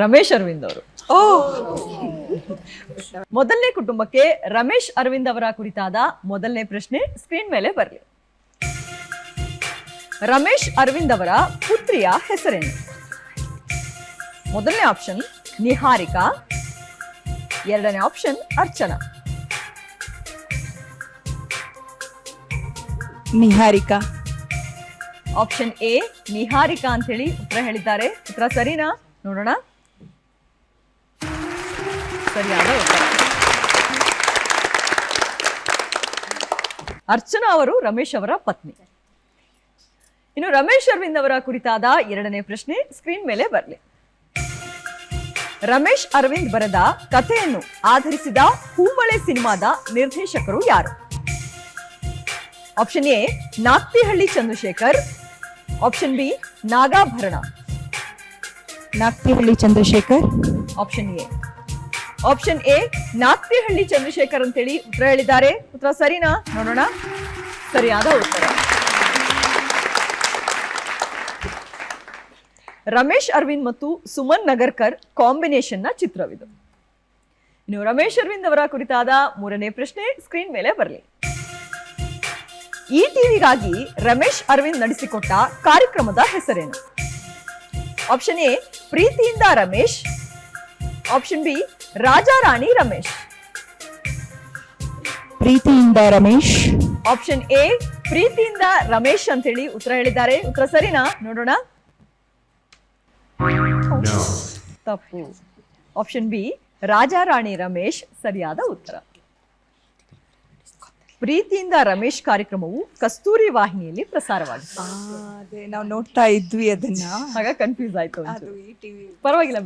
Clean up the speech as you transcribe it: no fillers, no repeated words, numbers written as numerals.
ರಮೇಶ್ ಅರವಿಂದ್ ಅವರು. ಓ, ಮೊದಲನೇ ಕುಟುಂಬಕ್ಕೆ ರಮೇಶ್ ಅರವಿಂದ್ ಅವರ ಕುರಿತಾದ ಮೊದಲನೇ ಪ್ರಶ್ನೆ ಸ್ಕ್ರೀನ್ ಮೇಲೆ ಬರಲಿ. ರಮೇಶ್ ಅರವಿಂದ್ ಅವರ ಪುತ್ರಿಯ ಹೆಸರೇನು? ಮೊದಲನೇ ಆಪ್ಷನ್ ನಿಹಾರಿಕಾ, ಎರಡನೇ option Archana. Niharika. Option A Niharika ಅಂತ ಹೇಳಿ ಉತ್ತರ ಹೇಳಿದ್ದಾರೆ. ಉತ್ತರ ಸರಿನಾ? ನೋಡೋಣ. ಸರಿಯಾದ ಉತ್ತರ. ಅರ್ಚನಾ ಅವರು ರಮೇಶ್ ಅವರ ಪತ್ನಿ. ಇನ್ನು ರಮೇಶ್ ಅರವಿಂದ್ ಅವರ ಕುರಿತಾದ ಎರಡನೇ ಪ್ರಶ್ನೆ ಸ್ಕ್ರೀನ್ ಮೇಲೆ ಬರಲಿ. ರಮೇಶ್ ಅರವಿಂದ್ ಬರೆದ ಕಥೆಯನ್ನು ಆಧರಿಸಿದ ಹೂಮಳೆ ಸಿನಿಮಾದ ನಿರ್ದೇಶಕರು ಯಾರು? Option A Nagathihalli Chandrashekar, option B Nagabharana. Nagathihalli Chandrashekar. Option A Nagathihalli Chandrashekar ಅಂತೇಳಿ ಉತ್ತರ ಹೇಳಿದ್ದಾರೆ. ಉತ್ತರ ಸರಿನಾ? ನೋಡೋಣ. ಸರಿಯಾದ ಉತ್ತರ. ರಮೇಶ್ ಅರವಿಂದ್ ಮತ್ತು ಸುಮನ್ ನಗರ್ಕರ್ ಕಾಂಬಿನೇಷನ್ ನ ಚಿತ್ರವಿದು. ಇನ್ನು ರಮೇಶ್ ಅರವಿಂದ್ ಅವರ ಕುರಿತಾದ ಮೂರನೇ ಪ್ರಶ್ನೆ ಸ್ಕ್ರೀನ್ ಮೇಲೆ ಬರಲಿ. ಈ ಟಿವಿಗಾಗಿ ರಮೇಶ್ ಅರವಿಂದ್ ನಡೆಸಿಕೊಟ್ಟ ಕಾರ್ಯಕ್ರಮದ ಹೆಸರೇನು? ಆಪ್ಷನ್ ಎ ಪ್ರೀತಿಯಿಂದ ರಮೇಶ್, ಆಪ್ಷನ್ ಬಿ ರಾಜಾರಾಣಿ ರಮೇಶ್. ಪ್ರೀತಿಯಿಂದ ರಮೇಶ್. ಆಪ್ಷನ್ ಎ ಪ್ರೀತಿಯಿಂದ ರಮೇಶ್ ಅಂತ ಹೇಳಿ ಉತ್ತರ ಹೇಳಿದ್ದಾರೆ. ಉತ್ತರ ಸರಿನಾ? ನೋಡೋಣ. ತಪ್ಪು. ಆಪ್ಷನ್ ಬಿ ರಾಜಾರಾಣಿ ರಮೇಶ್ ಸರಿಯಾದ ಉತ್ತರ. ಪ್ರೀತಿಯಿಂದ ರಮೇಶ್ ಕಾರ್ಯಕ್ರಮವು ಕಸ್ತೂರಿ ವಾಹಿನಿಯಲ್ಲಿ ಪ್ರಸಾರವಾಗಿದೆ. ಅದೇ ನಾವು ನೋಡ್ತಾ ಇದ್ವಿ ಅದನ್ನ. ಆಗ ಕನ್ಫ್ಯೂಸ್ ಆಯ್ತು. ಅದು ಈ ಟಿವಿ ಪರವಾಗಿಲ್ಲ.